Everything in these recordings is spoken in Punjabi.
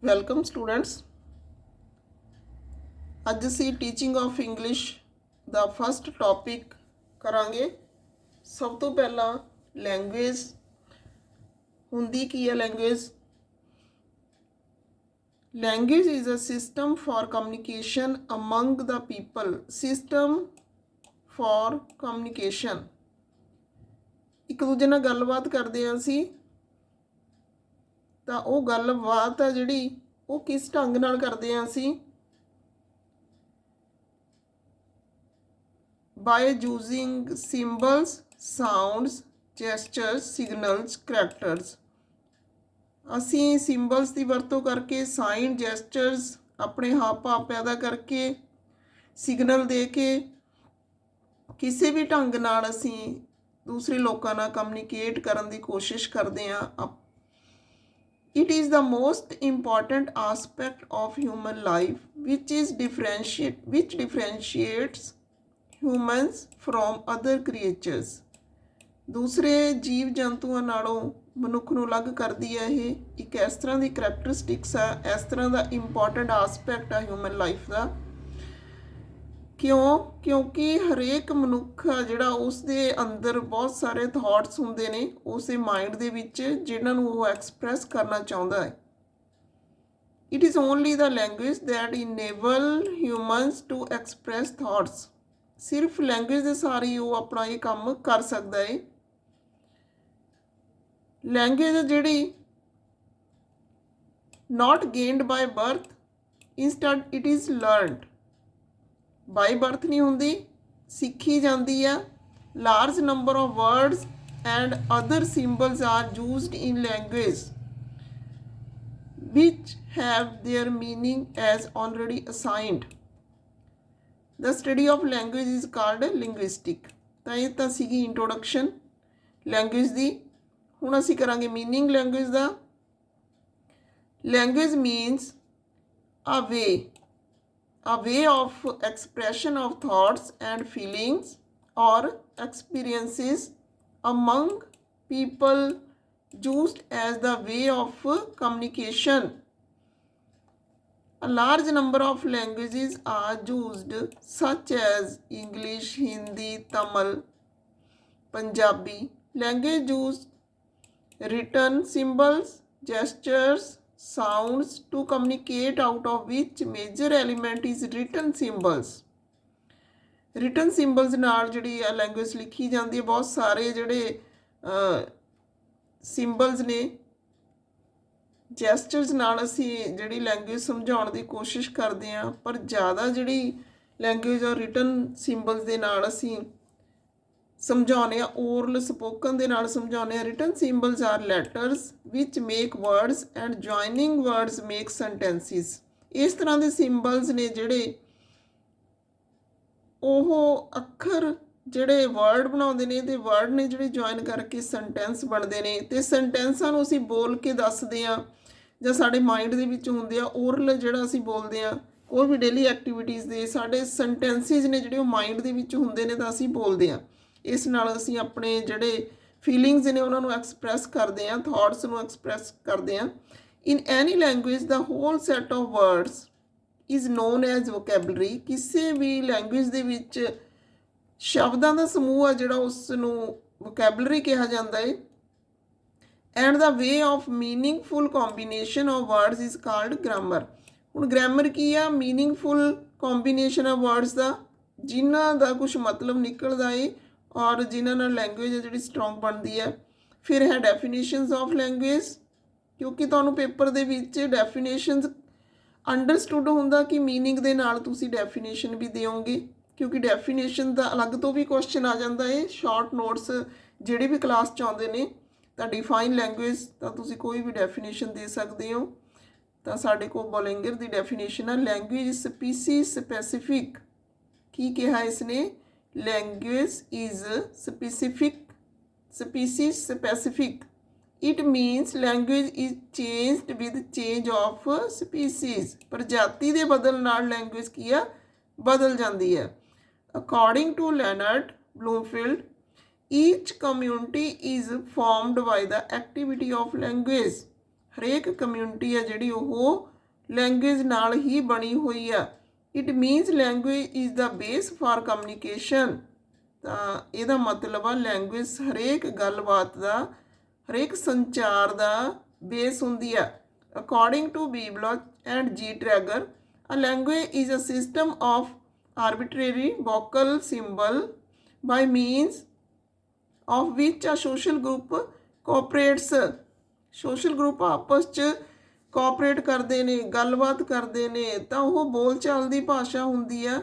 Welcome students. ਅੱਜ ਅਸੀਂ ਟੀਚਿੰਗ ਆਫ ਇੰਗਲਿਸ਼ ਦਾ ਫਸਟ ਟੌਪਿਕ ਕਰਾਂਗੇ। ਸਭ ਤੋਂ ਪਹਿਲਾਂ ਲੈਂਗੁਏਜ ਹੁੰਦੀ ਕੀ ਹੈ। Language is a system for communication among the people. System for communication, ਇੱਕ ਦੂਜੇ ਨਾਲ ਗੱਲਬਾਤ ਕਰਦੇ ਹਾਂ ਅਸੀਂ, ਤਾਂ ਉਹ ਗੱਲਬਾਤ ਆ ਜਿਹੜੀ ਉਹ ਕਿਸ ਢੰਗ ਨਾਲ ਕਰਦੇ ਹਾਂ ਅਸੀਂ, by using symbols, sounds, gestures, signals, characters। ਅਸੀਂ ਸਿੰਬਲਸ ਦੀ ਵਰਤੋਂ ਕਰਕੇ, ਸਾਈਨ, ਜੈਸਚਰਸ, ਆਪਣੇ ਹਾਵ ਭਾਵ ਪੈਦਾ ਕਰਕੇ, ਸਿਗਨਲ ਦੇ ਕੇ ਕਿਸੇ ਵੀ ਢੰਗ ਨਾਲ ਅਸੀਂ ਦੂਸਰੇ ਲੋਕਾਂ ਨਾਲ ਕਮਿਊਨੀਕੇਟ ਕਰਨ ਦੀ ਕੋਸ਼ਿਸ਼ ਕਰਦੇ ਹਾਂ। It is the most important aspect of human life which differentiates humans from other creatures। ਦੂਸਰੇ ਜੀਵ ਜੰਤੂਆਂ ਨਾਲੋਂ ਮਨੁੱਖ ਨੂੰ ਅਲੱਗ ਕਰਦੀ ਹੈ। ਇਹ ਇੱਕ ਇਸ ਤਰ੍ਹਾਂ ਦੀ ਕਰੈਕਟਰਿਸਟਿਕਸ ਆ, ਇਸ ਤਰ੍ਹਾਂ ਦਾ ਇੰਪੋਰਟੈਂਟ ਆਸਪੈਕਟ ਆ ਹਿਊਮਨ ਲਾਈਫ ਦਾ। ਕਿਉਂਕਿ ਹਰੇਕ ਮਨੁੱਖ ਆ ਜਿਹੜਾ, ਉਸ ਦੇ ਅੰਦਰ ਬਹੁਤ ਸਾਰੇ ਥਾਟਸ ਹੁੰਦੇ ਨੇ ਉਸੇ ਮਾਈਂਡ ਦੇ ਵਿੱਚ, ਜਿਨ੍ਹਾਂ ਨੂੰ ਉਹ ਐਕਸਪ੍ਰੈਸ ਕਰਨਾ ਚਾਹੁੰਦਾ ਹੈ। It is only the language that enable humans to express thoughts. ਸਿਰਫ ਲੈਂਗੁਏਜ ਦੇ ਸਾਰੇ ਹੀ ਉਹ ਆਪਣਾ ਇਹ ਕੰਮ ਕਰ ਸਕਦਾ ਹੈ। ਲੈਂਗੁਏਜ ਜਿਹੜੀ not gained by birth, instead it is learned। By birth ਨਹੀਂ ਹੁੰਦੀ, ਸਿੱਖੀ ਜਾਂਦੀ ਆ। Large number of words and other symbols are used in language which have their meaning as already assigned। The study of language is called linguistic। ਤਾਂ ਇਹ ਤਾਂ ਸੀਗੀ ਇੰਟਰੋਡਕਸ਼ਨ ਲੈਂਗੁਏਜ ਦੀ। ਹੁਣ ਅਸੀਂ ਕਰਾਂਗੇ meaning language the. Language means a way of expression of thoughts and feelings or experiences among people used as the way of communication। A large number of languages are used such as English, Hindi, Tamil, Punjabi। Language use written symbols, gestures, sounds to communicate, out of which major element is written symbols। written symbols ਨਾਲ ਜਿਹੜੀ ਆ ਲੈਂਗੁਏਜ ਲਿਖੀ ਜਾਂਦੀ ਹੈ। ਬਹੁਤ ਸਾਰੇ ਜਿਹੜੇ ਸਿੰਬਲਸ ਨੇ, ਜੈਸਚਰਸ ਨਾਲ ਅਸੀਂ ਜਿਹੜੀ ਲੈਂਗੁਏਜ ਸਮਝਾਉਣ ਦੀ ਕੋਸ਼ਿਸ਼ ਕਰਦੇ ਹਾਂ, ਪਰ ਜ਼ਿਆਦਾ ਜਿਹੜੀ ਲੈਂਗੁਏਜ ਆ ਰਿਟਨ ਸਿੰਬਲਸ ਦੇ ਨਾਲ ਅਸੀਂ ਸਮਝਾਉਂਦੇ ਹਾਂ, ਓਰਲ ਸਪੋਕਨ ਦੇ ਨਾਲ ਸਮਝਾਉਂਦੇ ਹਾਂ। Written symbols are letters which make words and joining words make sentences. ਇਸ ਤਰ੍ਹਾਂ ਦੇ ਸਿੰਬਲਸ ਨੇ ਜਿਹੜੇ ਉਹ ਅੱਖਰ ਜਿਹੜੇ ਵਰਡ ਬਣਾਉਂਦੇ ਨੇ, ਅਤੇ ਵਰਡ ਨੇ ਜਿਹੜੇ ਜੁਆਇਨ ਕਰਕੇ ਸੈਂਟੈਂਸ ਬਣਦੇ ਨੇ, ਅਤੇ ਸੈਂਟੈਂਸਾਂ ਨੂੰ ਅਸੀਂ ਬੋਲ ਕੇ ਦੱਸਦੇ ਹਾਂ ਜਾਂ ਸਾਡੇ ਮਾਈਂਡ ਦੇ ਵਿੱਚ ਹੁੰਦੇ ਆ। ਓਰਲ ਜਿਹੜਾ ਅਸੀਂ ਬੋਲਦੇ ਹਾਂ, ਕੋਈ ਵੀ ਡੇਲੀ ਐਕਟੀਵਿਟੀਜ਼ ਦੇ ਸਾਡੇ ਸੈਂਟੈਂਸਿਸ ਨੇ ਜਿਹੜੇ ਉਹ ਮਾਈਂਡ ਦੇ ਵਿੱਚ ਹੁੰਦੇ ਨੇ, ਤਾਂ ਅਸੀਂ ਬੋਲਦੇ ਹਾਂ। ਇਸ ਨਾਲ ਅਸੀਂ ਆਪਣੇ ਜਿਹੜੇ ਫੀਲਿੰਗਸ ਨੇ ਉਹਨਾਂ ਨੂੰ ਐਕਸਪ੍ਰੈਸ ਕਰਦੇ ਹਾਂ, ਥਾਟਸ ਨੂੰ ਐਕਸਪ੍ਰੈਸ ਕਰਦੇ ਹਾਂ। In any language the whole set of words is known as vocabulary. ਕਿਸੇ ਵੀ ਲੈਂਗੁਏਜ ਦੇ ਵਿੱਚ ਸ਼ਬਦਾਂ ਦਾ ਸਮੂਹ ਆ ਜਿਹੜਾ, ਉਸ ਨੂੰ ਵੋਕੈਬਲਰੀ ਕਿਹਾ ਜਾਂਦਾ ਹੈ। And the way of meaningful combination of words is called grammar. ਹੁਣ ਗ੍ਰਾਮਰ ਕੀ ਆ? ਮੀਨਿੰਗਫੁਲ ਕੋਂਬੀਨੇਸ਼ਨ ਆਫ ਵਰਡਸ ਦਾ, ਜਿਨ੍ਹਾਂ ਦਾ ਕੁਛ ਮਤਲਬ ਨਿਕਲਦਾ ਹੈ ਔਰ ਜਿਨ੍ਹਾਂ ਨਾਲ ਲੈਂਗੁਏਜ ਹੈ ਜਿਹੜੀ ਸਟਰੋਂਗ ਬਣਦੀ ਹੈ। ਫਿਰ ਹੈ ਡੈਫੀਨੇਸ਼ਨਸ ਆਫ ਲੈਂਗੁਏਜ, ਕਿਉਂਕਿ ਤੁਹਾਨੂੰ ਪੇਪਰ ਦੇ ਵਿੱਚ ਡੈਫੀਨੇਸ਼ਨਸ ਅੰਡਰਸਟੂਡ ਹੁੰਦਾ ਕਿ ਮੀਨਿੰਗ ਦੇ ਨਾਲ ਤੁਸੀਂ ਡੈਫੀਨੇਸ਼ਨ ਵੀ ਦਿਓਗੇ, ਕਿਉਂਕਿ ਡੈਫੀਨੇਸ਼ਨ ਦਾ ਅਲੱਗ ਤੋਂ ਵੀ ਕੁਐਸਚਨ ਆ ਜਾਂਦਾ ਹੈ। ਸ਼ਾਰਟ ਨੋਟਸ ਜਿਹੜੇ ਵੀ ਕਲਾਸ 'ਚ ਆਉਂਦੇ ਨੇ, ਤਾਂ ਡਿਫਾਈਨ ਲੈਂਗੁਏਜ ਤਾਂ ਤੁਸੀਂ ਕੋਈ ਵੀ ਡੈਫੀਨੇਸ਼ਨ ਦੇ ਸਕਦੇ ਹੋ। ਤਾਂ ਸਾਡੇ ਕੋਲ ਬੋਲਿੰਗਰ ਦੀ ਡੈਫੀਨੇਸ਼ਨ ਆ, ਲੈਂਗੁਏਜ ਸਪੀਸੀਜ਼ ਸਪੈਸੀਫਿਕ। ਕੀ ਕਿਹਾ ਇਸਨੇ? Language is species specific। It means language is changed with change of species। ਪ੍ਰਜਾਤੀ ਦੇ ਬਦਲ ਨਾਲ ਲੈਂਗੁਏਜ ਕੀ ਆ? ਬਦਲ ਜਾਂਦੀ ਹੈ। According to Leonard Bloomfield, each community is formed by the activity of language। ਹਰੇਕ ਕਮਿਊਨਿਟੀ ਹੈ ਜਿਹੜੀ ਉਹ ਲੈਂਗੁਏਜ ਨਾਲ ਹੀ ਬਣੀ ਹੋਈ ਆ। It means language is the base for communication. ਤਾਂ ਇਹਦਾ ਮਤਲਬ ਆ ਲੈਂਗੁਏਜ ਹਰੇਕ ਗੱਲਬਾਤ ਦਾ, ਹਰੇਕ ਸੰਚਾਰ ਦਾ ਬੇਸ ਹੁੰਦੀ ਆ। According to B.A.B.Ed and G. Traeger, a language is a system of arbitrary vocal symbol by means of which a social group cooperates। Social group ਆਪਸ 'ਚ ਕੋਆਪਰੇਟ ਕਰਦੇ ਨੇ, ਗੱਲਬਾਤ ਕਰਦੇ ਨੇ, ਤਾਂ ਉਹ ਬੋਲਚਾਲ ਦੀ ਭਾਸ਼ਾ ਹੁੰਦੀ ਆ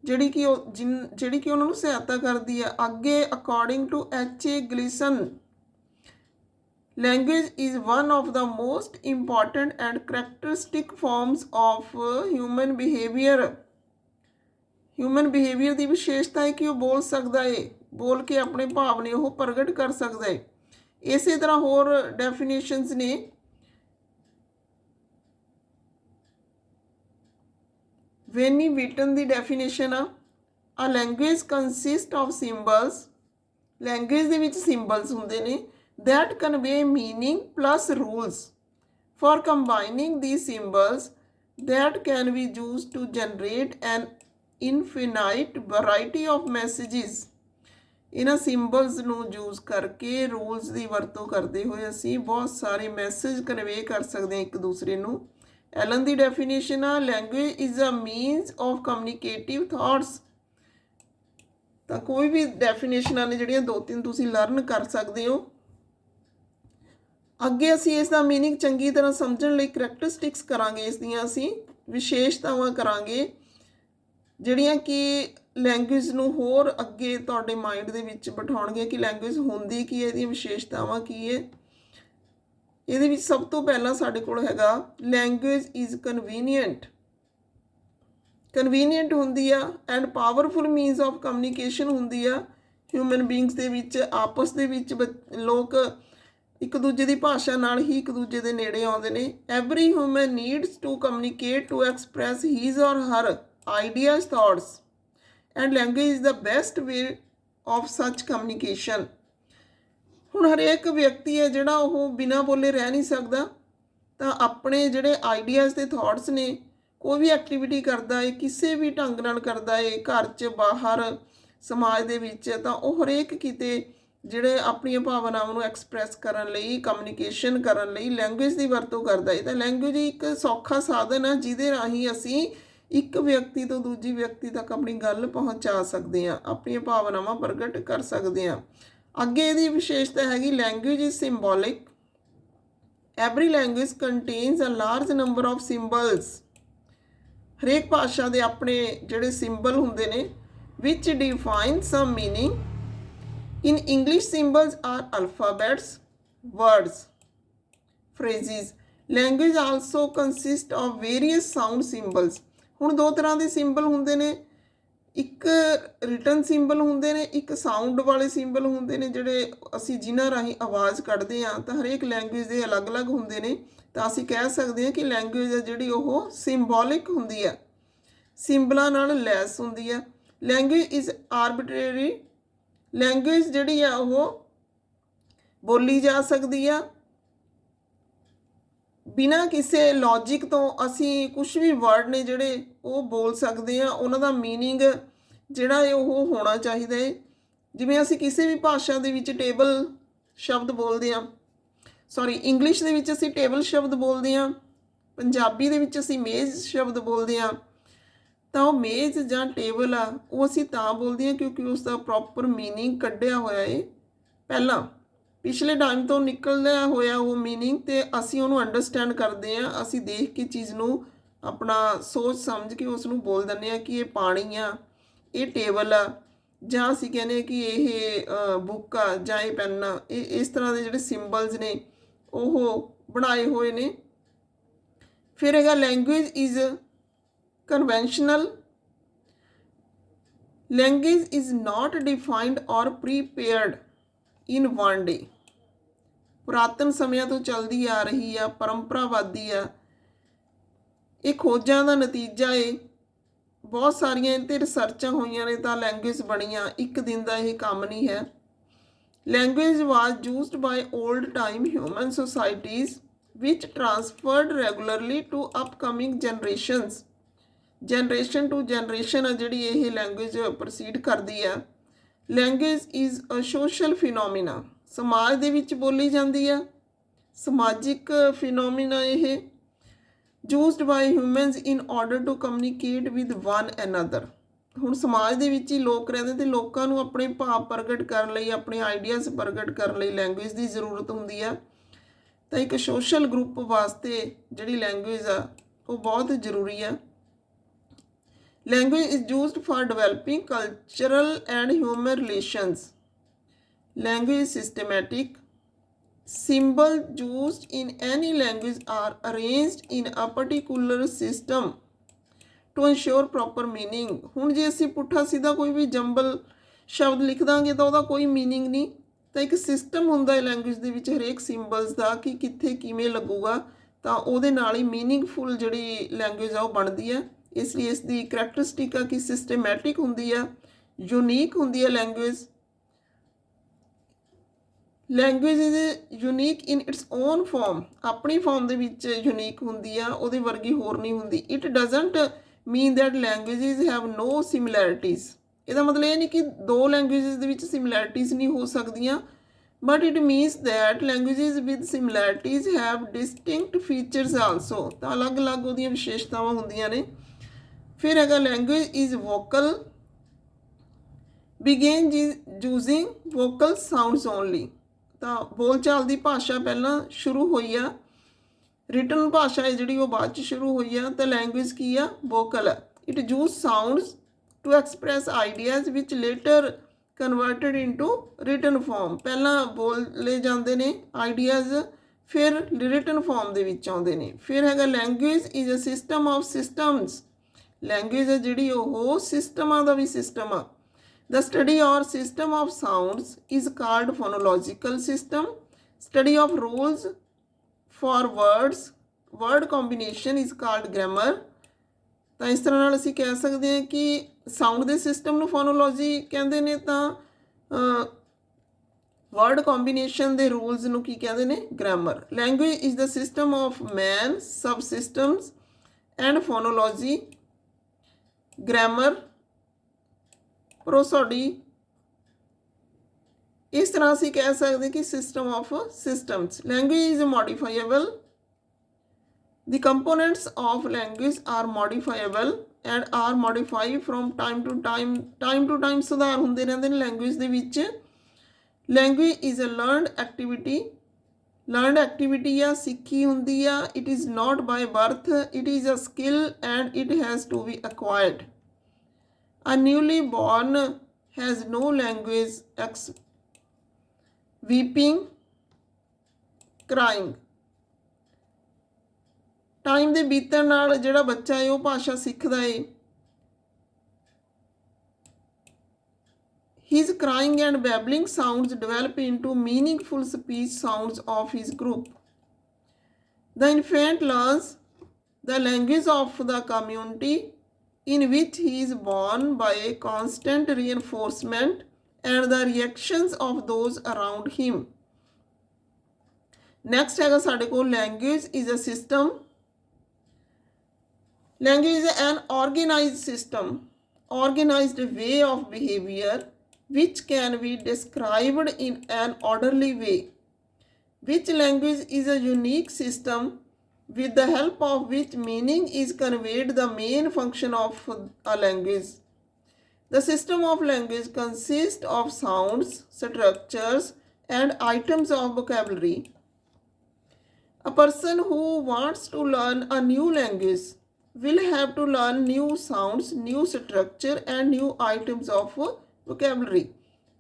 ਜਿਹੜੀ ਕਿ ਉਹਨਾਂ ਨੂੰ ਸਹਾਇਤਾ ਕਰਦੀ ਆ। ਅੱਗੇ according to H.A. Gleason, language is one of the most important and characteristic forms of human behavior। Human behaviour ਦੀ ਵਿਸ਼ੇਸ਼ਤਾ ਹੈ ਕਿ ਉਹ ਬੋਲ ਸਕਦਾ ਹੈ, ਬੋਲ ਕੇ ਆਪਣੇ ਭਾਵ ਨੇ ਉਹ ਪ੍ਰਗਟ ਕਰ ਸਕਦਾ ਹੈ। ਇਸੇ ਤਰ੍ਹਾਂ ਹੋਰ ਡੈਫੀਨੇਸ਼ਨਸ ਨੇ। ਵੈਨੀ ਵਿਟਨ ਦੀ ਡੈਫੀਨੇਸ਼ਨ ਆ ਲੈਂਗੁਏਜ ਕੰਸਿਸਟ ਆਫ ਸਿੰਬਲਸ। ਲੈਂਗੁਏਜ ਦੇ ਵਿੱਚ ਸਿੰਬਲਸ ਹੁੰਦੇ ਨੇ that convey meaning plus rules। For combining these symbols that can be used to generate an infinite variety of messages। ਇਹਨਾਂ ਸਿੰਬਲਸ ਨੂੰ ਯੂਜ਼ ਕਰਕੇ, ਰੂਲਸ ਦੀ ਵਰਤੋਂ ਕਰਦੇ ਹੋਏ ਅਸੀਂ ਬਹੁਤ ਸਾਰੇ ਮੈਸੇਜ ਕਨਵੇ ਕਰ ਸਕਦੇ ਹਾਂ ਇੱਕ ਦੂਸਰੇ ਨੂੰ। ਐਲਨ ਦੀ ਡੈਫੀਨੇਸ਼ਨ ਆ language is a means of communicative thoughts. ਤਾਂ ਕੋਈ ਵੀ ਡੈਫੀਨੇਸ਼ਨਾਂ ਨੇ ਜਿਹੜੀਆਂ 2-3 ਤੁਸੀਂ ਲਰਨ ਕਰ ਸਕਦੇ ਹੋ। ਅੱਗੇ ਅਸੀਂ ਇਸ ਦਾ ਮੀਨਿੰਗ ਚੰਗੀ ਤਰ੍ਹਾਂ ਸਮਝਣ ਲਈ ਕਰੈਕਟਰਿਸਟਿਕਸ ਕਰਾਂਗੇ, ਇਸ ਦੀਆਂ ਅਸੀਂ ਵਿਸ਼ੇਸ਼ਤਾਵਾਂ ਕਰਾਂਗੇ ਜਿਹੜੀਆਂ ਕਿ ਲੈਂਗੁਏਜ ਨੂੰ ਹੋਰ ਅੱਗੇ ਤੁਹਾਡੇ ਮਾਈਂਡ ਦੇ ਵਿੱਚ ਬਿਠਾਉਣਗੀਆਂ ਕਿ ਲੈਂਗੁਏਜ ਹੁੰਦੀ ਕੀ ਹੈ, ਇਹਦੀਆਂ ਵਿਸ਼ੇਸ਼ਤਾਵਾਂ ਕੀ ਹੈ। ਇਹਦੇ ਵਿੱਚ ਸਭ ਤੋਂ ਪਹਿਲਾਂ ਸਾਡੇ ਕੋਲ ਹੈਗਾ ਲੈਂਗੁਏਜ ਇਜ਼ ਕਨਵੀਨੀਅੰਟ। ਕਨਵੀਨੀਅੰਟ ਹੁੰਦੀ ਆ and powerful means of communication ਹੁੰਦੀ ਆ। ਹਿਊਮਨ ਬੀਇੰਗਸ ਦੇ ਵਿੱਚ ਆਪਸ ਦੇ ਵਿੱਚ ਲੋਕ ਇੱਕ ਦੂਜੇ ਦੀ ਭਾਸ਼ਾ ਨਾਲ ਹੀ ਇੱਕ ਦੂਜੇ ਦੇ ਨੇੜੇ ਆਉਂਦੇ ਨੇ। Every human needs to communicate to express his or her ideas, thoughts and language is the best way of such communication. ਹੁਣ ਹਰੇਕ ਵਿਅਕਤੀ ਹੈ ਜਿਹੜਾ ਉਹ ਬਿਨਾਂ ਬੋਲੇ ਰਹਿ ਨਹੀਂ ਸਕਦਾ। ਤਾਂ ਆਪਣੇ ਜਿਹੜੇ ਆਈਡੀਆਜ਼ ਅਤੇ ਥਾਟਸ ਨੇ, ਕੋਈ ਵੀ ਐਕਟੀਵਿਟੀ ਕਰਦਾ ਹੈ, ਕਿਸੇ ਵੀ ਢੰਗ ਨਾਲ ਕਰਦਾ ਹੈ, ਘਰ 'ਚ, ਬਾਹਰ, ਸਮਾਜ ਦੇ ਵਿੱਚ, ਤਾਂ ਉਹ ਹਰੇਕ ਕਿਤੇ ਜਿਹੜੇ ਆਪਣੀਆਂ ਭਾਵਨਾਵਾਂ ਨੂੰ ਐਕਸਪ੍ਰੈਸ ਕਰਨ ਲਈ, ਕਮਿਊਨੀਕੇਸ਼ਨ ਕਰਨ ਲਈ ਲੈਂਗੁਏਜ ਦੀ ਵਰਤੋਂ ਕਰਦਾ ਹੈ। ਤਾਂ ਲੈਂਗੁਏਜ ਇੱਕ ਸੌਖਾ ਸਾਧਨ ਆ ਜਿਹਦੇ ਰਾਹੀਂ ਅਸੀਂ ਇੱਕ ਵਿਅਕਤੀ ਤੋਂ ਦੂਜੀ ਵਿਅਕਤੀ ਤੱਕ ਆਪਣੀ ਗੱਲ ਪਹੁੰਚਾ ਸਕਦੇ ਹਾਂ, ਆਪਣੀਆਂ ਭਾਵਨਾਵਾਂ ਪ੍ਰਗਟ ਕਰ ਸਕਦੇ ਹਾਂ। ਅੱਗੇ ਇਹਦੀ ਵਿਸ਼ੇਸ਼ਤਾ ਹੈਗੀ language is symbolic. Every language contains a large number of symbols. ਹਰੇਕ ਭਾਸ਼ਾ ਦੇ ਆਪਣੇ ਜਿਹੜੇ ਸਿੰਬਲ ਹੁੰਦੇ ਨੇ which define some meaning. In English, symbols are alphabets, words, phrases. Language also consists of various sound symbols। ਹੁਣ 2 ਤਰ੍ਹਾਂ ਦੇ ਸਿੰਬਲ ਹੁੰਦੇ ਨੇ, ਇੱਕ ਰਿਟਨ ਸਿੰਬਲ ਹੁੰਦੇ ਨੇ, ਇੱਕ ਸਾਊਂਡ ਵਾਲੇ ਸਿੰਬਲ ਹੁੰਦੇ ਨੇ ਜਿਹੜੇ ਅਸੀਂ ਜਿਨ੍ਹਾਂ ਰਾਹੀਂ ਆਵਾਜ਼ ਕੱਢਦੇ ਹਾਂ। ਤਾਂ ਹਰੇਕ ਲੈਂਗੁਏਜ ਦੇ ਅਲੱਗ-ਅਲੱਗ ਹੁੰਦੇ ਨੇ। ਤਾਂ ਅਸੀਂ ਕਹਿ ਸਕਦੇ ਹਾਂ ਕਿ ਲੈਂਗੁਏਜ ਹੈ ਜਿਹੜੀ ਉਹ ਸਿੰਬੋਲਿਕ ਹੁੰਦੀ ਆ, ਸਿੰਬਲਾਂ ਨਾਲ ਲੈਸ ਹੁੰਦੀ ਆ। Language is ਆਰਬਿਟਰੇਰੀ। ਲੈਂਗੁਏਜ ਜਿਹੜੀ ਆ ਉਹ ਬੋਲੀ ਜਾ ਸਕਦੀ ਆ ਬਿਨਾਂ ਕਿਸੇ ਲੌਜਿਕ ਤੋਂ। ਅਸੀਂ ਕੁਛ ਵੀ ਵਰਡ ਨੇ ਜਿਹੜੇ ਉਹ ਬੋਲ ਸਕਦੇ ਹਾਂ, ਉਹਨਾਂ ਦਾ ਮੀਨਿੰਗ ਜਿਹੜਾ ਹੈ ਉਹ ਹੋਣਾ ਚਾਹੀਦਾ ਹੈ। ਜਿਵੇਂ ਅਸੀਂ ਕਿਸੇ ਵੀ ਭਾਸ਼ਾ ਦੇ ਵਿੱਚ ਟੇਬਲ ਸ਼ਬਦ ਬੋਲਦੇ ਹਾਂ, ਇੰਗਲਿਸ਼ ਦੇ ਵਿੱਚ ਅਸੀਂ ਟੇਬਲ ਸ਼ਬਦ ਬੋਲਦੇ ਹਾਂ, ਪੰਜਾਬੀ ਦੇ ਵਿੱਚ ਅਸੀਂ ਮੇਜ਼ ਸ਼ਬਦ ਬੋਲਦੇ ਹਾਂ। ਤਾਂ ਉਹ ਮੇਜ਼ ਜਾਂ ਟੇਬਲ ਆ ਉਹ ਅਸੀਂ ਤਾਂ ਬੋਲਦੇ ਹਾਂ ਕਿਉਂਕਿ ਉਸ ਦਾ ਪ੍ਰੋਪਰ ਮੀਨਿੰਗ ਕੱਢਿਆ ਹੋਇਆ ਹੈ ਪਹਿਲਾਂ, ਪਿਛਲੇ ਟਾਈਮ ਤੋਂ ਨਿਕਲਿਆ ਹੋਇਆ ਉਹ ਮੀਨਿੰਗ, ਅਤੇ ਅਸੀਂ ਉਹਨੂੰ ਅੰਡਰਸਟੈਂਡ ਕਰਦੇ ਹਾਂ। ਅਸੀਂ ਦੇਖ ਕੇ ਚੀਜ਼ ਨੂੰ ਆਪਣਾ ਸੋਚ ਸਮਝ ਕੇ ਉਸ ਨੂੰ ਬੋਲ ਦਿੰਦੇ ਹਾਂ ਕਿ ਇਹ ਪਾਣੀ ਆ, ਇਹ ਟੇਬਲ ਆ, ਜਾਂ ਅਸੀਂ ਕਹਿੰਦੇ ਹਾਂ ਕਿ ਇਹ ਬੁੱਕ ਆ ਜਾਂ ਇਹ ਪੈਨ ਆ। ਇਹ ਇਸ ਤਰ੍ਹਾਂ ਦੇ ਜਿਹੜੇ ਸਿੰਬਲਸ ਨੇ ਉਹ ਬਣਾਏ ਹੋਏ ਨੇ। ਫਿਰ ਹੈਗਾ language is conventional। Language is not defined or prepared in one day। ਪੁਰਾਤਨ ਸਮਿਆਂ ਤੋਂ ਚੱਲਦੀ ਆ ਰਹੀ ਆ, ਪਰੰਪਰਾਵਾਦੀ ਆ, ਇਹ ਖੋਜਾਂ ਦਾ ਨਤੀਜਾ ਏ। ਬਹੁਤ ਸਾਰੀਆਂ ਇਹ 'ਤੇ ਰਿਸਰਚਾਂ ਹੋਈਆਂ ਨੇ ਤਾਂ ਲੈਂਗੁਏਜ ਬਣੀਆਂ, ਇੱਕ ਦਿਨ ਦਾ ਇਹ ਕੰਮ ਨਹੀਂ ਹੈ। Language was used by old time human societies which transferred regularly to upcoming generations। Generation to generation ਆ ਜਿਹੜੀ ਇਹ ਲੈਂਗੁਏਜ ਪ੍ਰੋਸੀਡ ਕਰਦੀ ਆ। Language is a social phenomena, ਸਮਾਜ ਦੇ ਵਿੱਚ ਬੋਲੀ ਜਾਂਦੀ ਆ, ਸਮਾਜਿਕ ਫਿਨੋਮੀਨਾ ਇਹ। Used by humans in order to communicate with one another. ਹੁਣ ਸਮਾਜ ਦੇ ਵਿੱਚ ਹੀ ਲੋਕ ਰਹਿੰਦੇ ਅਤੇ ਲੋਕਾਂ ਨੂੰ ਆਪਣੇ ਭਾਵ ਪ੍ਰਗਟ ਕਰਨ ਲਈ, ਆਪਣੇ ਆਈਡੀਆਜ਼ ਪ੍ਰਗਟ ਕਰਨ ਲਈ ਲੈਂਗੁਏਜ ਦੀ ਜ਼ਰੂਰਤ ਹੁੰਦੀ ਆ। ਤਾਂ ਇੱਕ ਸੋਸ਼ਲ ਗਰੁੱਪ ਵਾਸਤੇ ਜਿਹੜੀ ਲੈਂਗੁਏਜ ਆ ਉਹ ਬਹੁਤ ਜ਼ਰੂਰੀ ਆ। Language is used for developing cultural and human relations. Language is systematic. Symbols used in any language are arranged in a particular system to ensure proper meaning। ਹੁਣ ਜੇ ਅਸੀਂ ਪੁੱਠਾ ਸਿੱਧਾ ਕੋਈ ਵੀ ਜੰਬਲ ਸ਼ਬਦ ਲਿਖ ਦਾਂਗੇ ਤਾਂ ਉਹਦਾ ਕੋਈ ਮੀਨਿੰਗ ਨਹੀਂ। ਤਾਂ ਇੱਕ ਸਿਸਟਮ ਹੁੰਦਾ ਹੈ ਲੈਂਗੁਏਜ ਦੇ ਵਿੱਚ ਹਰੇਕ ਸਿੰਬਲਸ ਦਾ ਕਿ ਕਿੱਥੇ ਕਿਵੇਂ ਲੱਗੂਗਾ, ਤਾਂ ਉਹਦੇ ਨਾਲ ਹੀ ਮੀਨਿੰਗਫੁਲ ਜਿਹੜੀ ਲੈਂਗੁਏਜ ਆ ਉਹ ਬਣਦੀ ਹੈ। ਇਸ ਲਈ ਇਸ ਦੀ ਕਰੈਕਟਰਿਸਟਿਕ ਆ ਕਿ ਸਿਸਟਮੈਟਿਕ ਹੁੰਦੀ ਆ, ਯੂਨੀਕ ਹੁੰਦੀ ਹੈ language. Language is unique in its own form, ਆਪਣੀ ਫੋਰਮ ਦੇ ਵਿੱਚ ਯੂਨੀਕ ਹੁੰਦੀ ਆ, ਉਹਦੇ ਵਰਗੀ ਹੋਰ ਨਹੀਂ ਹੁੰਦੀ। It doesn't mean that languages have no similarities. ਇਹਦਾ ਮਤਲਬ ਇਹ ਨਹੀਂ ਕਿ ਦੋ ਲੈਂਗੁਏਜਿਸ ਦੇ ਵਿੱਚ ਸਿਮਿਲੈਰਿਟੀਜ਼ ਨਹੀਂ ਹੋ ਸਕਦੀਆਂ, but it means that languages with similarities have distinct features also. ਤਾਂ ਅਲੱਗ-ਅਲੱਗ ਉਹਦੀਆਂ ਵਿਸ਼ੇਸ਼ਤਾਵਾਂ ਹੁੰਦੀਆਂ ਨੇ। ਫਿਰ ਹੈਗਾ language is vocal, begin using vocal sounds only. ਤਾਂ ਬੋਲਚਾਲ ਦੀ ਭਾਸ਼ਾ ਪਹਿਲਾਂ ਸ਼ੁਰੂ ਹੋਈ ਆ, ਰਿਟਨ ਭਾਸ਼ਾ ਹੈ ਜਿਹੜੀ ਉਹ ਬਾਅਦ 'ਚ ਸ਼ੁਰੂ ਹੋਈ ਆ। ਤਾਂ ਲੈਂਗੁਏਜ ਕੀ ਆ? ਵੋਕਲ ਆ। It use sounds to express ideas which later converted into written form. ਪਹਿਲਾਂ ਬੋਲੇ ਜਾਂਦੇ ਨੇ ਆਈਡੀਆਜ਼, ਫਿਰ ਰਿਟਨ ਫਾਰਮ ਦੇ ਵਿੱਚ ਆਉਂਦੇ ਨੇ। ਫਿਰ ਹੈਗਾ language is a system of systems. Language ਹੈ ਜਿਹੜੀ ਉਹ ਸਿਸਟਮਾਂ ਦਾ ਵੀ ਸਿਸਟਮ ਆ। The study or system of sounds is called phonological system. Study of rules for words, word combination is called grammar. ਤਾਂ ਇਸ ਤਰ੍ਹਾਂ ਨਾਲ ਅਸੀਂ ਕਹਿ ਸਕਦੇ ਹਾਂ ਕਿ ਸਾਊਂਡ ਦੇ ਸਿਸਟਮ ਨੂੰ ਫੋਨੋਲੋਜੀ ਕਹਿੰਦੇ ਨੇ, ਤਾਂ ਵਰਡ ਕੰਬੀਨੇਸ਼ਨ ਦੇ ਰੂਲਸ ਨੂੰ ਕੀ ਕਹਿੰਦੇ ਨੇ? Grammar. Language is the system of man, sub systems and phonology, grammar, prosody. ਇਸ ਤਰ੍ਹਾਂ ਅਸੀਂ ਕਹਿ ਸਕਦੇ ਕਿ system of systems. Language is modifiable. The components of language are modifiable and are modified from time to time. Time to time ਸੁਧਾਰ ਹੁੰਦੇ ਰਹਿੰਦੇ ਨੇ ਲੈਂਗੁਏਜ ਦੇ ਵਿੱਚ। Language is a learned activity. Learned activity ਆ, ਸਿੱਖੀ ਹੁੰਦੀ ਆ। It is not by birth. It is a skill and it has to be acquired. A newly born has no language except weeping, crying. Time ਦੇ ਬੀਤਣ ਨਾਲ ਜਿਹੜਾ ਬੱਚਾ ਹੈ ਉਹ ਭਾਸ਼ਾ ਸਿੱਖਦਾ ਹੈ। His crying and babbling sounds develop into meaningful speech sounds of his group. The infant learns the language of the community in which he is born by constant reinforcement and the reactions of those around him. Next ਹੈਗਾ ਸਾਡੇ ਕੋਲ language is a system. Language is an organized system, organized way of behavior which can be described in an orderly way. Which language is a unique system with the help of which meaning is conveyed, the main function of a language. The system of language consists of sounds, structures, and items of vocabulary. A person who wants to learn a new language will have to learn new sounds, new structure and new items of vocabulary.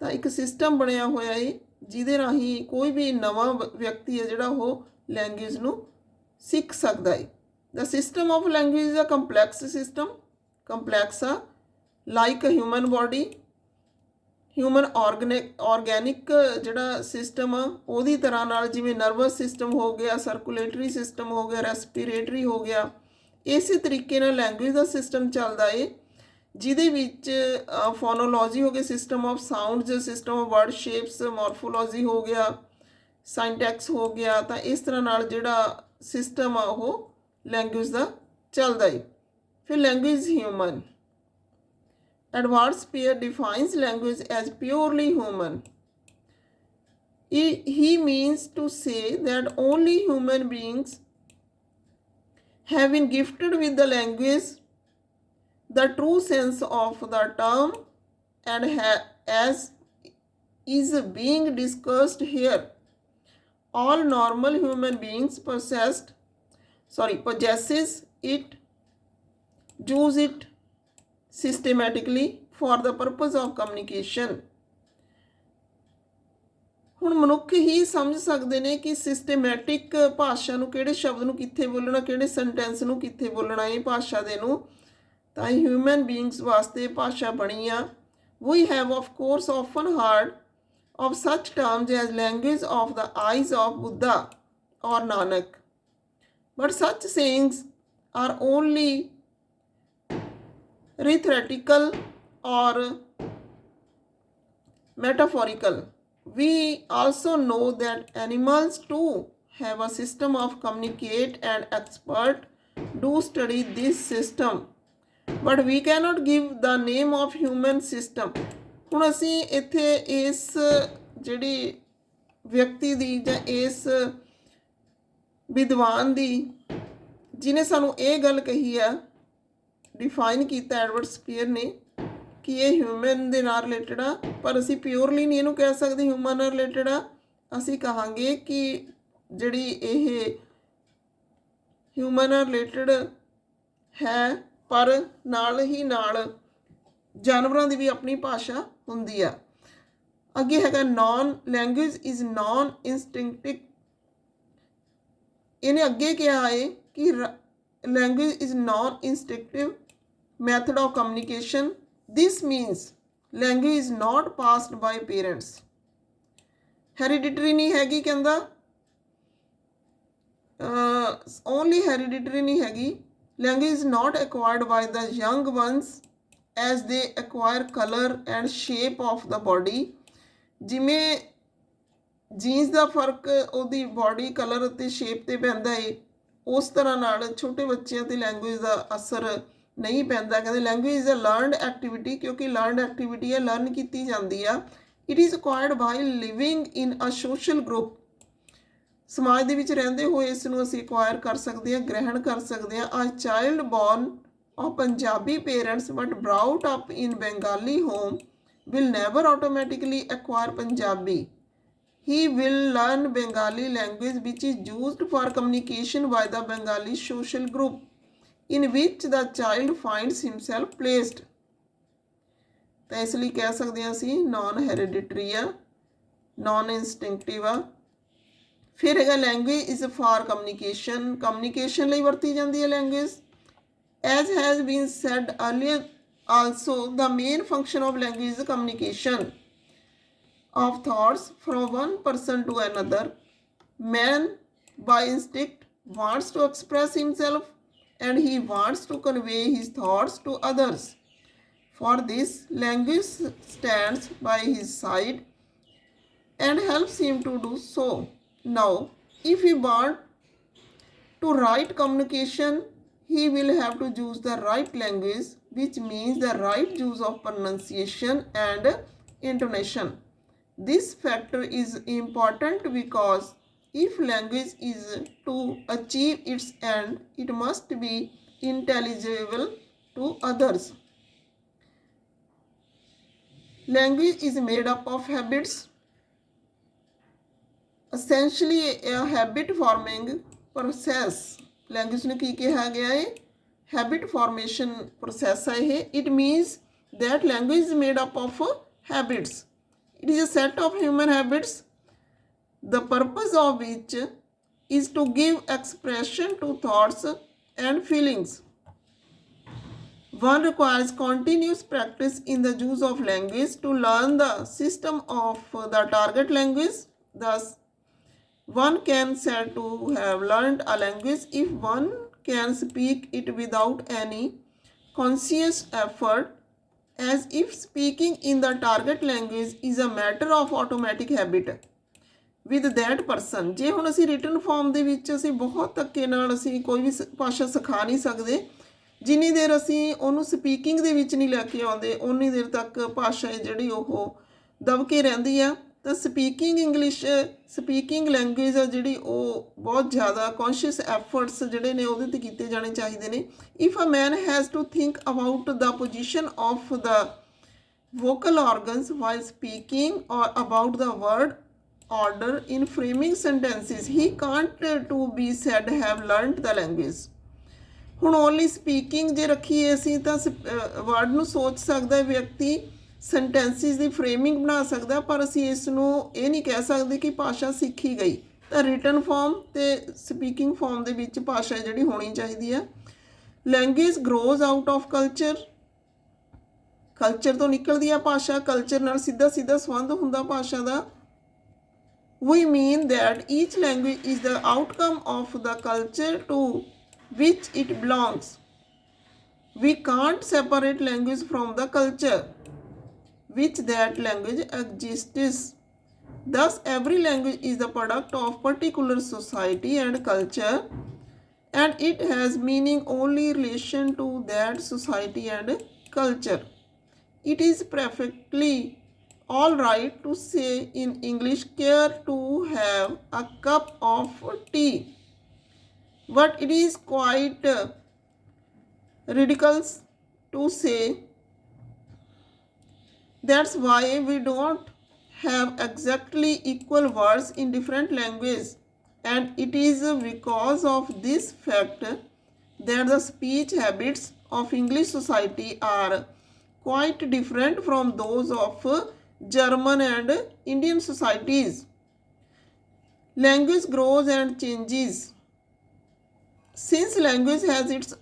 ਤਾਂ ਇੱਕ ਸਿਸਟਮ ਬਣਿਆ ਹੋਇਆ ਹੈ ਜਿਹਦੇ ਰਾਹੀਂ ਕੋਈ ਵੀ ਨਵਾਂ ਵਿਅਕਤੀ ਹੈ ਜਿਹੜਾ ਉਹ ਲੈਂਗੁਏਜ ਨੂੰ ਸਿੱਖ ਸਕਦਾ ਹੈ। The system of language is a complex system. Complex ਆ, like a human body. Human organic ਜਿਹੜਾ ਸਿਸਟਮ ਆ ਉਹਦੀ ਤਰ੍ਹਾਂ ਨਾਲ, ਜਿਵੇਂ ਨਰਵਸ ਸਿਸਟਮ ਹੋ ਗਿਆ, ਸਰਕੂਲੇਟਰੀ ਸਿਸਟਮ ਹੋ ਗਿਆ, ਰੈਸਪੀਰੇਟਰੀ ਹੋ ਗਿਆ, ਇਸੇ ਤਰੀਕੇ ਨਾਲ ਲੈਂਗੁਏਜ ਦਾ ਸਿਸਟਮ ਚੱਲਦਾ ਏ, ਜਿਹਦੇ ਵਿੱਚ ਫੋਨੋਲੋਜੀ ਹੋ ਗਿਆ, system of sounds, system of word shapes, morphology ਹੋ ਗਿਆ, ਸਾਇੰਟੈਕਸ ਹੋ ਗਿਆ। ਤਾਂ ਇਸ ਤਰ੍ਹਾਂ ਨਾਲ ਜਿਹੜਾ ਸਿਸਟਮ ਆ ਉਹ ਲੈਂਗੁਏਜ ਦਾ ਚੱਲਦਾ ਏ। ਫਿਰ language human, Edward Sapir defines language as purely human. He means to say that only human beings have been gifted with the language, the true sense of the term, and as is being discussed here, all normal human beings possesses it, use it systematically for the purpose of communication। ਹੁਣ ਮਨੁੱਖ ਹੀ ਸਮਝ ਸਕਦੇ ਨੇ ਕਿ ਸਿਸਟੇਮੈਟਿਕ ਭਾਸ਼ਾ ਨੂੰ, ਕਿਹੜੇ ਸ਼ਬਦ ਨੂੰ ਕਿੱਥੇ ਬੋਲਣਾ, ਕਿਹੜੇ ਸੈਂਟੈਂਸ ਨੂੰ ਕਿੱਥੇ ਬੋਲਣਾ ਇਹ ਭਾਸ਼ਾ ਦੇ ਨੂੰ। ਤਾਂ ਹਿਊਮਨ ਬੀਇੰਗਸ ਵਾਸਤੇ ਭਾਸ਼ਾ ਬਣੀ ਆ। We have of course often heard of such terms as language of the eyes of Buddha or Nanak, but such sayings are only rhetorical or metaphorical. We also know that animals too have a system of communicate, and experts do study this system, but we cannot give the name of human system। ਹੁਣ ਅਸੀਂ ਇੱਥੇ ਇਸ ਜਿਹੜੀ ਵਿਅਕਤੀ ਦੀ ਜਾਂ ਇਸ ਵਿਦਵਾਨ ਦੀ ਜਿਹਨੇ ਸਾਨੂੰ ਇਹ ਗੱਲ ਕਹੀ ਆ, ਡਿਫਾਈਨ ਕੀਤਾ ਐਡਵਰਡ ਸਪੀਅਰ ਨੇ ਕਿ ਇਹ ਹਿਊਮਨ ਦੇ ਨਾਲ ਰਿਲੇਟਡ ਆ, ਪਰ ਅਸੀਂ ਪਿਓਰਲੀ ਨਹੀਂ ਇਹਨੂੰ ਕਹਿ ਸਕਦੇ ਹਿਊਮਨ ਨਾਲ ਰਿਲੇਟਡ ਆ। ਅਸੀਂ ਕਹਾਂਗੇ ਕਿ ਜਿਹੜੀ ਇਹ ਹਿਊਮਨ ਨਾਲ ਰਿਲੇਟਡ ਹੈ, ਪਰ ਨਾਲ ਹੀ ਨਾਲ ਜਾਨਵਰਾਂ ਦੀ ਵੀ ਆਪਣੀ ਭਾਸ਼ਾ ਹੁੰਦੀ ਆ। ਅੱਗੇ ਹੈਗਾ ਨॉन ਲੈਂਗੁਏਜ ਇਜ਼ ਨॉन ਇੰਸਟਿੰਕਟਿਵ। ਇਹਨੇ ਅੱਗੇ ਕਿਹਾ ਹੈ ਕਿ language is non instinctive method of communication. This means language is not passed by parents. Hereditary ਨਹੀਂ ਹੈਗੀ, ਕਹਿੰਦਾ ਓਨਲੀ ਹੈਰੀਡਿਟਰੀ ਨਹੀਂ ਹੈਗੀ। Language is not acquired by the young ones as they acquire color and shape of the body। ਜਿਵੇਂ ਜੀਨਸ ਦਾ ਫਰਕ ਉਹਦੀ ਬੋਡੀ ਕਲਰ ਅਤੇ ਸ਼ੇਪ 'ਤੇ ਪੈਂਦਾ ਏ, ਉਸ ਤਰ੍ਹਾਂ ਨਾਲ ਛੋਟੇ ਬੱਚਿਆਂ 'ਤੇ ਲੈਂਗੁਏਜ ਦਾ ਅਸਰ ਨਹੀਂ ਪੈਂਦਾ। ਕਹਿੰਦੇ language is a learned activity, ਕਿਉਂਕਿ ਲਰਨਡ ਐਕਟੀਵਿਟੀ ਹੈ, ਲਰਨ ਕੀਤੀ ਜਾਂਦੀ ਆ। It is acquired by living in a social group. ਸਮਾਜ ਦੇ ਵਿੱਚ ਰਹਿੰਦੇ ਹੋਏ ਇਸ ਨੂੰ ਅਸੀਂ ਅਕਵਾਇਰ ਕਰ ਸਕਦੇ ਹਾਂ, ਗ੍ਰਹਿਣ ਕਰ ਸਕਦੇ ਹਾਂ। A child born of Punjabi parents but brought up in Bengali home will never automatically acquire Punjabi. He will learn Bengali language which is used for communication by the Bengali social group in which the child finds himself placed। ਤਾਂ ਇਸ ਲਈ ਕਹਿ ਸਕਦੇ ਹਾਂ ਅਸੀਂ ਨॉन ਹੈਰੀਡਿਟਰੀ ਆ, ਨॉन ਇੰਸਟਿੰਕਟਿਵ ਆ। ਫਿਰ ਹੈਗਾ language is for communication. Communication ਲਈ ਵਰਤੀ ਜਾਂਦੀ ਹੈ language. As has been said earlier also, the main function of language is communication of thoughts from one person to another. Man by instinct wants to express himself and he wants to convey his thoughts to others. For this, language stands by his side and helps him to do so. Now, if we want to write communication, he will have to use the right language, which means the right use of pronunciation and intonation. This factor is important because if language is to achieve its end, it must be intelligible to others. Language is made up of habits, essentially a habit forming process। Language ਨੂੰ ਕੀ ਕਿਹਾ ਗਿਆ ਹੈ? ਹੈਬਿਟ ਫਾਰਮੇਸ਼ਨ ਪ੍ਰੋਸੈਸ ਹੈ ਇਹ। It means that language is made up of habits. It is a set of human habits, the purpose of which is to give expression to thoughts and feelings. One requires continuous practice in the use of language to learn the system of the target language. Thus, one can said to have learned a language if one can speak it without any conscious effort, as if speaking in the target language is a matter of automatic habit, with that person. ਜੇ ਹੁਣ ਅਸੀਂ ਰਿਟਨ ਫਾਰਮ ਦੇ ਵਿੱਚ ਅਸੀਂ ਬਹੁਤ ਧੱਕੇ ਨਾਲ ਅਸੀਂ ਕੋਈ ਵੀ ਭਾਸ਼ਾ ਸਿਖਾ ਨਹੀਂ ਸਕਦੇ, ਜਿੰਨੀ ਦੇਰ ਅਸੀਂ ਉਹਨੂੰ ਸਪੀਕਿੰਗ ਦੇ ਵਿੱਚ ਨਹੀਂ ਲੈ ਕੇ ਆਉਂਦੇ ਉਨੀ ਦੇਰ ਤੱਕ ਭਾਸ਼ਾ ਹੈ ਜਿਹੜੀ ਉਹ ਦਬ ਕੇ ਰਹਿੰਦੀ ਆ। ਤਾਂ ਸਪੀਕਿੰਗ ਇੰਗਲਿਸ਼, ਸਪੀਕਿੰਗ ਲੈਂਗੁਏਜ ਆ ਜਿਹੜੀ ਉਹ ਬਹੁਤ ਜ਼ਿਆਦਾ ਕੌਨਸ਼ੀਅਸ ਐਫਰਟਸ ਜਿਹੜੇ ਨੇ ਉਹਦੇ 'ਤੇ ਕੀਤੇ ਜਾਣੇ ਚਾਹੀਦੇ ਨੇ। If a man has to think about the position of the vocal organs while speaking or about the word order in framing sentences, he can't to be said have learnt the language। ਹੁਣ ਓਨਲੀ ਸਪੀਕਿੰਗ ਜੇ ਰੱਖੀਏ ਅਸੀਂ ਤਾਂ ਵਰਡ ਨੂੰ ਸੋਚ ਸਕਦਾ ਵਿਅਕਤੀ, ਸੈਂਟੈਂਸਿਸ ਦੀ ਫਰੇਮਿੰਗ ਬਣਾ ਸਕਦਾ, ਪਰ ਅਸੀਂ ਇਸ ਨੂੰ ਇਹ ਨਹੀਂ ਕਹਿ ਸਕਦੇ ਕਿ ਭਾਸ਼ਾ ਸਿੱਖੀ ਗਈ। ਤਾਂ ਰਿਟਨ ਫਾਰਮ ਅਤੇ ਸਪੀਕਿੰਗ ਫਾਰਮ ਦੇ ਵਿੱਚ ਭਾਸ਼ਾ ਜਿਹੜੀ ਹੋਣੀ ਚਾਹੀਦੀ ਹੈ। Language grows out of culture, culture ਤੋਂ ਨਿਕਲਦੀ ਆ ਭਾਸ਼ਾ, ਕਲਚਰ ਨਾਲ ਸਿੱਧਾ ਸੰਬੰਧ ਹੁੰਦਾ ਭਾਸ਼ਾ ਦਾ। We mean that each language is the outcome of the culture to which it belongs. We can't separate language from the culture which that language exists. Thus, every language is the product of particular society and culture, and it has meaning only in relation to that society and culture. It is perfectly all right to say in English, care to have a cup of tea, but it is quite ridiculous to say. That's why we don't have exactly equal words in different languages, and it is because of this fact that the speech habits of English society are quite different from those of German and Indian societies. Language grows and changes. Since language has its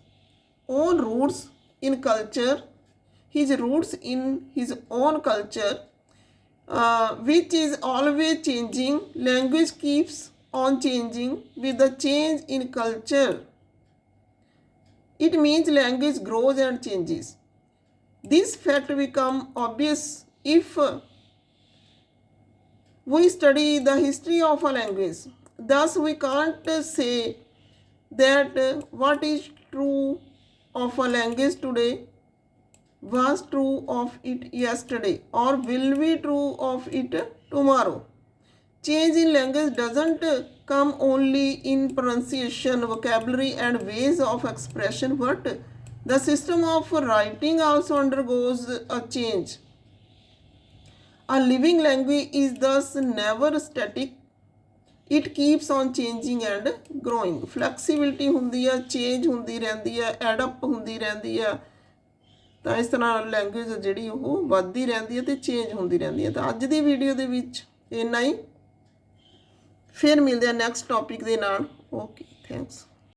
own roots in culture, his roots in his own culture, which is always changing, language keeps on changing with the change in culture. It means language grows and changes. This fact becomes obvious if we study the history of a language. Thus, we can't say that what is true of a language today was true of it yesterday or will be true of it tomorrow. Change in language doesn't come only in pronunciation, vocabulary, and ways of expression, but the system of writing also undergoes a change. A living language is thus never static. It keeps on changing and growing. Flexibility ਹੁੰਦੀ ਆ, change ਹੁੰਦੀ ਰਹਿੰਦੀ ਆ, ਐਡਅਪ ਹੁੰਦੀ ਰਹਿੰਦੀ ਆ। ਤਾਂ ਇਸ ਤਰ੍ਹਾਂ ਲੈਂਗੁਏਜ ਜਿਹੜੀ ਉਹ ਵੱਧਦੀ ਰਹਿੰਦੀ ਹੈ ਅਤੇ ਚੇਂਜ ਹੁੰਦੀ ਰਹਿੰਦੀ ਹੈ। ਤਾਂ ਅੱਜ ਦੀ ਵੀਡੀਓ ਦੇ ਵਿੱਚ ਇੰਨਾ ਹੀ। ਫਿਰ ਮਿਲਦੇ ਆ ਨੈਕਸਟ ਟੌਪਿਕ ਦੇ ਨਾਲ। Okay, thanks.